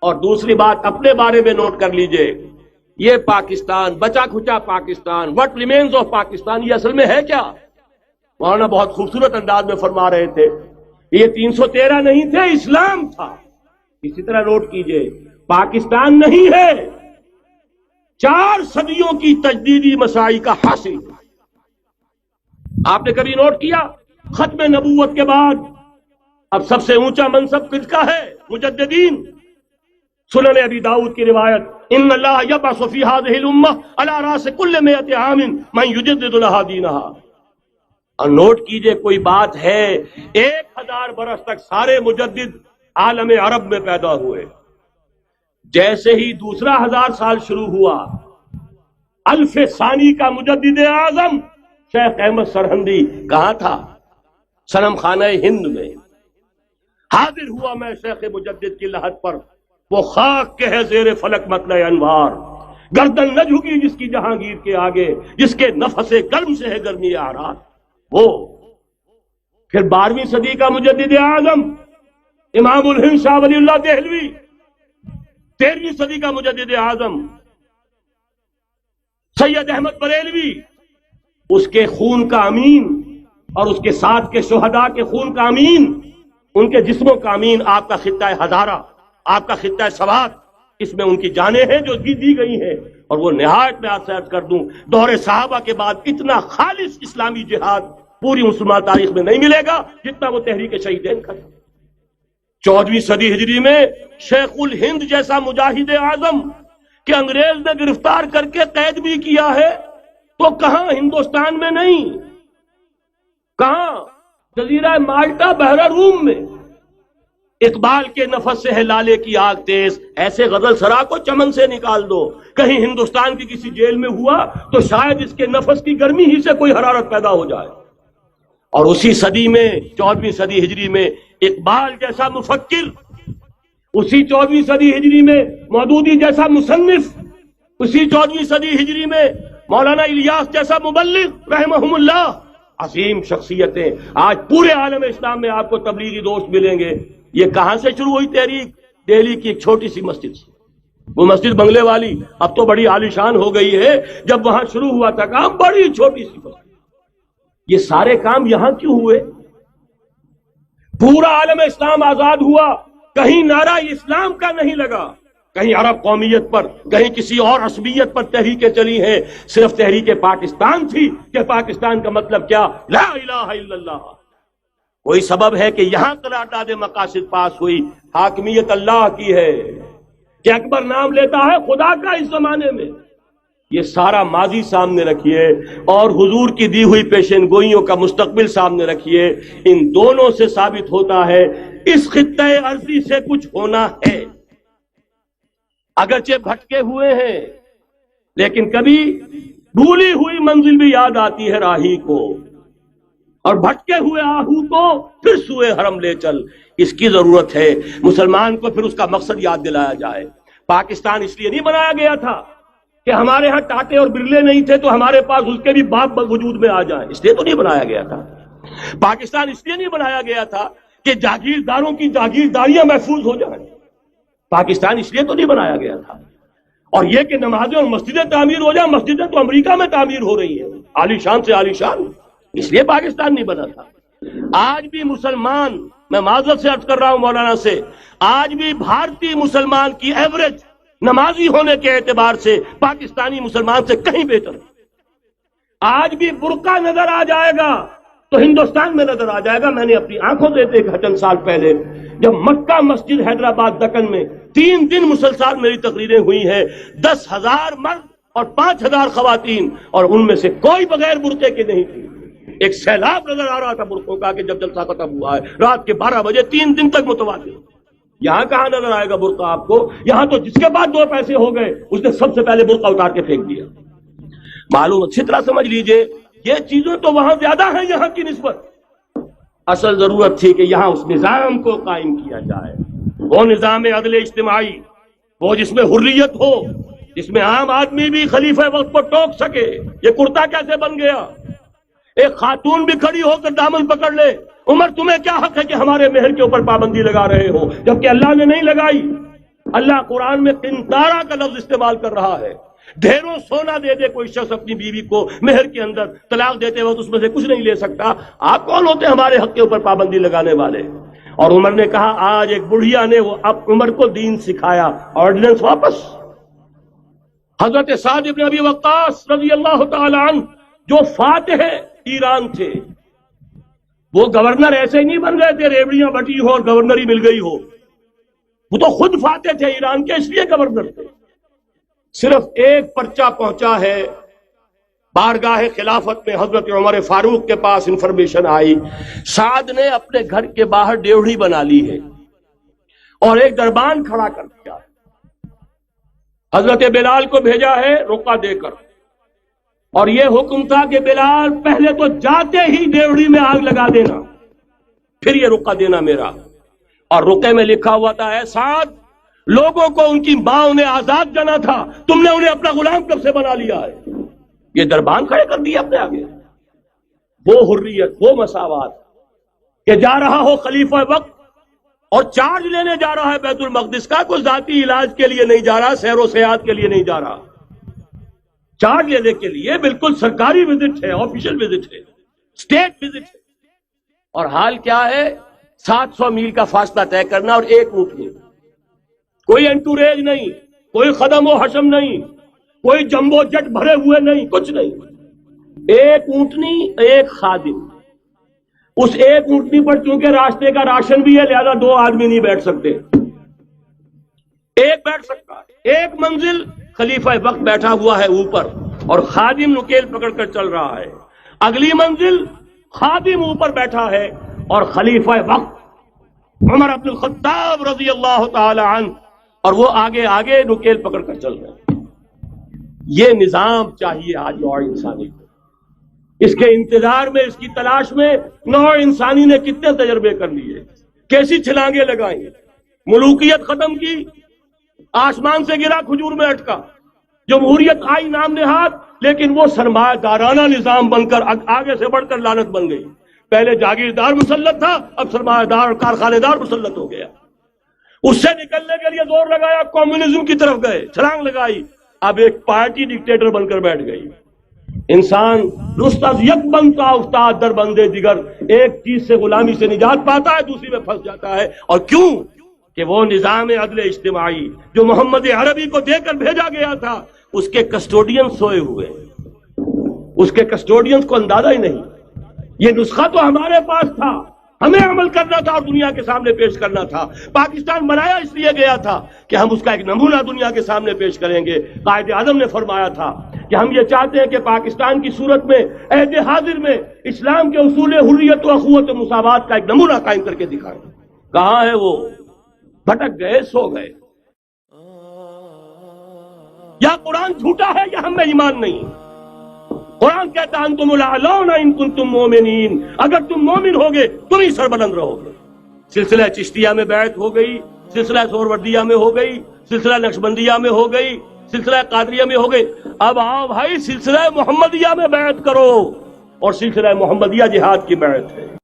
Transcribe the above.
اور دوسری بات اپنے بارے میں نوٹ کر لیجئے، یہ پاکستان، بچا کھچا Pakistan, what remains of Pakistan, یہ اصل میں ہے کیا؟ مولانا بہت خوبصورت انداز میں فرما رہے تھے، یہ 313 نہیں تھے، اسلام تھا۔ اسی طرح نوٹ کیجئے، پاکستان نہیں ہے، 4 صدیوں کی تجدیدی مساعی کا حاصل۔ آپ نے کبھی نوٹ کیا ختم نبوت کے بعد اب سب سے اونچا منصب کس کا ہے؟ مجددین۔ سنن ابی داؤد کی روایت، ان اللہ یبعث فی هذه الامہ علی راس کل 100 عام من یجدد لها دینها۔ اور نوٹ کیجئے، کوئی بات ہے 1000 برس تک سارے مجدد عالم عرب میں پیدا ہوئے، جیسے ہی دوسرا 1000 سال شروع ہوا، الف ثانی کا مجدد اعظم شیخ احمد سرہندی کہاں تھا؟ صنم خانہ ہند میں حاضر ہوا۔ میں شیخ مجدد کی لحد پر، وہ خاک کے ہے زیر فلک مطلع انوار، گردن نہ جھکی جس کی جہانگیر کے آگے، جس کے نفس گرم سے ہے گرمی آرات۔ وہ پھر 12ویں صدی کا مجدد اعظم امام الہند شاہ ولی اللہ دہلوی، 13ویں صدی کا مجدد اعظم سید احمد بریلوی، اس کے خون کا امین اور اس کے ساتھ کے شہداء کے خون کا امین، ان کے جسموں کا امین آپ کا خطہ ہزارہ، آپ کا خطہ سوات، اس میں ان کی جانیں ہیں جو دی گئی ہیں۔ اور وہ نہایت میں آپ سے عرض کر دوں، دور صحابہ کے بعد اتنا خالص اسلامی جہاد پوری مسلمان تاریخ میں نہیں ملے گا جتنا وہ تحریک شہیدین کا۔ 14ویں صدی ہجری میں شیخ الہند جیسا مجاہد اعظم کہ انگریز نے گرفتار کر کے قید بھی کیا ہے، تو کہاں؟ ہندوستان میں نہیں، کہاں؟ جزیرہ مالٹا بحر روم میں۔ اقبال کے نفس سے ہے لالے کی آگ تیز، ایسے غزل سرا کو چمن سے نکال دو۔ کہیں ہندوستان کی کسی جیل میں ہوا تو شاید اس کے نفس کی گرمی ہی سے کوئی حرارت پیدا ہو جائے۔ اور اسی صدی میں 14ویں صدی ہجری میں اقبال جیسا مفکر، اسی 14ویں صدی ہجری میں مودودی جیسا مصنف، اسی 14ویں صدی ہجری میں مولانا الیاس جیسا مبلغ رحمہم اللہ، عظیم شخصیتیں آج پورے عالم اسلام میں آپ کو تبلیغی دوست ملیں گے۔ یہ کہاں سے شروع ہوئی تحریک؟ دہلی کی ایک چھوٹی سی مسجد سے، وہ مسجد بنگلے والی اب تو بڑی عالیشان ہو گئی ہے، جب وہاں شروع ہوا تھا کام بڑی چھوٹی سی مسجد۔ یہ سارے کام یہاں کیوں ہوئے؟ پورا عالم اسلام آزاد ہوا، کہیں نعرہ اسلام کا نہیں لگا، کہیں عرب قومیت پر، کہیں کسی اور عصبیت پر تحریکیں چلی ہیں، صرف تحریک پاکستان تھی کہ پاکستان کا مطلب کیا؟ لا الہ الا اللہ۔ کوئی سبب ہے کہ یہاں قرارداد مقاصد پاس ہوئی، حاکمیت اللہ کی ہے، کہ اکبر نام لیتا ہے خدا کا اس زمانے میں۔ یہ سارا ماضی سامنے رکھیے اور حضور کی دی ہوئی پیشین گوئیوں کا مستقبل سامنے رکھیے، ان دونوں سے ثابت ہوتا ہے اس خطۂ ارضی سے کچھ ہونا ہے۔ اگرچہ بھٹکے ہوئے ہیں لیکن کبھی بھولی ہوئی منزل بھی یاد آتی ہے راہی کو، اور بھٹکے ہوئے آہو کو پھر سوئے حرم لے چل۔ اس کی ضرورت ہے مسلمان کو، پھر اس کا مقصد یاد دلایا جائے۔ پاکستان اس لیے نہیں بنایا گیا تھا کہ ہمارے ہاں ٹاٹے اور برلے نہیں تھے تو ہمارے پاس اس کے بھی باپ وجود میں آ جائیں، اس لیے تو نہیں بنایا گیا تھا۔ پاکستان اس لیے نہیں بنایا گیا تھا کہ جاگیرداروں کی جاگیرداریاں محفوظ ہو جائیں، پاکستان اس لیے تو نہیں بنایا گیا تھا۔ اور یہ کہ نمازیں اور مسجدیں تعمیر ہو جائیں، مسجدیں تو امریکہ میں تعمیر ہو رہی ہیں عالی شان سے عالی شان، اس لیے پاکستان نہیں بنا تھا۔ آج بھی مسلمان، میں معذرت سے عرض کر رہا ہوں مولانا سے، آج بھی بھارتی مسلمان کی ایوریج نمازی ہونے کے اعتبار سے پاکستانی مسلمان سے کہیں بہتر ہے۔ آج بھی برقع نظر آ جائے گا تو ہندوستان میں نظر آ جائے گا۔ میں نے اپنی آنکھوں سے دیکھا چند سال پہلے، جب مکہ مسجد حیدرآباد دکن میں 3 دن مسلسل میری تقریریں ہوئی ہیں، 10,000 مرد اور 5,000 خواتین، اور ان میں سے کوئی بغیر برقعے کے نہیں تھی۔ ایک سیلاب نظر آ رہا تھا برقعوں کا کہ جب جلسہ ختم ہوا ہے رات کے 12 بجے 3 دن تک متواتر۔ یہاں کہاں نظر آئے گا برقع آپ کو؟ یہاں تو جس کے بعد 2 پیسے ہو گئے اس نے سب سے پہلے برقع اتار کے پھینک دیا۔ معلوم اچھی طرح سمجھ لیجئے، یہ چیزیں تو وہاں زیادہ ہیں یہاں کی نسبت۔ اصل ضرورت تھی کہ یہاں اس نظام کو قائم کیا جائے، وہ نظام عدل اجتماعی، وہ جس میں حریت ہو، جس میں عام آدمی بھی خلیفہ وقت کو ٹوک سکے۔ یہ کرتا کیسے بن گیا؟ ایک خاتون بھی کھڑی ہو کر دامن پکڑ لے، عمر تمہیں کیا حق ہے کہ ہمارے مہر کے اوپر پابندی لگا رہے ہو، جبکہ اللہ نے نہیں لگائی۔ اللہ قرآن میں قنطارہ کا لفظ استعمال کر رہا ہے. ڈھیروں سونا دے دے کوئی شخص اپنی بیوی کو مہر کے اندر، طلاق دیتے وقت اس میں سے کچھ نہیں لے سکتا. آپ کون ہوتے ہیں ہمارے حق کے اوپر پابندی لگانے والے؟ اور عمر نے کہا آج ایک بڑھیا نے وہ اب عمر کو دین سکھایا، آرڈیننس واپس. حضرت سعد بن ابی وقاص رضی اللہ تعالی عنہ جو فاتح ایران تھے، وہ گورنر ایسے ہی نہیں بن گئے تھے ریوڑیاں بٹی ہو اور گورنری مل گئی ہو. وہ تو خود فاتح تھے ایران کے، اس لیے گورنر تھے. صرف ایک پرچہ پہنچا ہے بارگاہ خلافت میں، حضرت عمر فاروق کے پاس انفارمیشن آئی سعد نے اپنے گھر کے باہر ڈیوڑی بنا لی ہے اور ایک دربان کھڑا کر دیا ہے. حضرت بلال کو بھیجا ہے رقعہ دے کر، اور یہ حکم تھا کہ بلال پہلے تو جاتے ہی ڈیوڑی میں آگ لگا دینا، پھر یہ رقعہ دینا میرا. اور رقعے میں لکھا ہوا تھا اے سعد، لوگوں کو ان کی ماں نے آزاد جانا تھا، تم نے انہیں اپنا غلام کب سے بنا لیا ہے. یہ دربان کھڑے کر دیا اپنے آگے. وہ حریت، وہ مساوات کہ جا رہا ہو خلیفہ وقت اور چارج لینے جا رہا ہے بیت المقدس کا، کوئی ذاتی علاج کے لیے نہیں جا رہا، سیر و سیاحت کے لیے نہیں جا رہا، چارج لینے کے لیے بالکل سرکاری وزٹ ہے، آفیشل وزٹ ہے، اسٹیٹ وزٹ ہے. اور حال کیا ہے؟ 700 میل کا فاصلہ طے کرنا اور ایک اونٹنی، کوئی انٹوریج نہیں، کوئی خدم و حشم نہیں، کوئی جمبو جٹ بھرے ہوئے نہیں، کچھ نہیں. ایک اونٹنی، ایک خادم. اس ایک اونٹنی پر چونکہ راستے کا راشن بھی ہے لہذا 2 آدمی نہیں بیٹھ سکتے، ایک بیٹھ سکتا ہے. ایک منزل خلیفہ وقت بیٹھا ہوا ہے اوپر اور خادم نکیل پکڑ کر چل رہا ہے. اگلی منزل خادم اوپر بیٹھا ہے اور خلیفہ وقت عمر بن الخطاب رضی اللہ تعالی عنہ اور وہ آگے آگے نکیل پکڑ کر چل رہے ہیں. یہ نظام چاہیے آج نوع انسانی کو. اس کے انتظار میں، اس کی تلاش میں نوع انسانی نے کتنے تجربے کر لیے، کیسی چھلانگیں لگائیں. ملوکیت ختم کی، آسمان سے گرا کھجور میں اٹکا. جمہوریت آئی نام نہاد، لیکن وہ سرمایہ دارانہ نظام بن کر آگے سے بڑھ کر لعنت بن گئی. پہلے جاگیردار مسلط تھا، اب سرمایہ دار اور کارخانے دار مسلط ہو گیا. اس سے نکلنے کے لیے زور لگایا، کمیونزم کی طرف گئے، چھلانگ لگائی، اب ایک پارٹی ڈکٹیٹر بن کر بیٹھ گئی. انسان رست از یک بند کا افتاد در بندے دیگر، ایک چیز سے غلامی سے نجات پاتا ہے، دوسری میں پھنس جاتا ہے. اور کیوں؟ کہ وہ نظام عدل اجتماعی جو محمد عربی کو دے کر بھیجا گیا تھا، اس کے کسٹوڈین سوئے ہوئے، اس کے کسٹوڈینز کو اندازہ ہی نہیں. یہ نسخہ تو ہمارے پاس تھا، ہمیں عمل کرنا تھا اور دنیا کے سامنے پیش کرنا تھا. پاکستان بنایا اس لیے گیا تھا کہ ہم اس کا ایک نمونہ دنیا کے سامنے پیش کریں گے. قائد اعظم نے فرمایا تھا کہ ہم یہ چاہتے ہیں کہ پاکستان کی صورت میں عہد حاضر میں اسلام کے اصول حریت و اخوت و مساوات کا ایک نمونہ قائم کر کے دکھائیں. کہاں ہے وہ؟ بھٹک گئے، سو گئے. یا قرآن جھوٹا ہے یا ہم میں ایمان نہیں. قرآن کہتا ہے انتم الاعلون ان کنتم مومنین، اگر تم مومن ہوگے تم ہی سربلند رہو گے. سلسلہ چشتیہ میں بیعت ہو گئی، سلسلہ سہروردیہ میں ہو گئی، سلسلہ نقشبندیہ میں ہو گئی، سلسلہ قادریہ میں ہو گئی. اب آؤ بھائی سلسلہ محمدیہ میں بیعت کرو، اور سلسلہ محمدیہ جہاد کی بیعت ہے.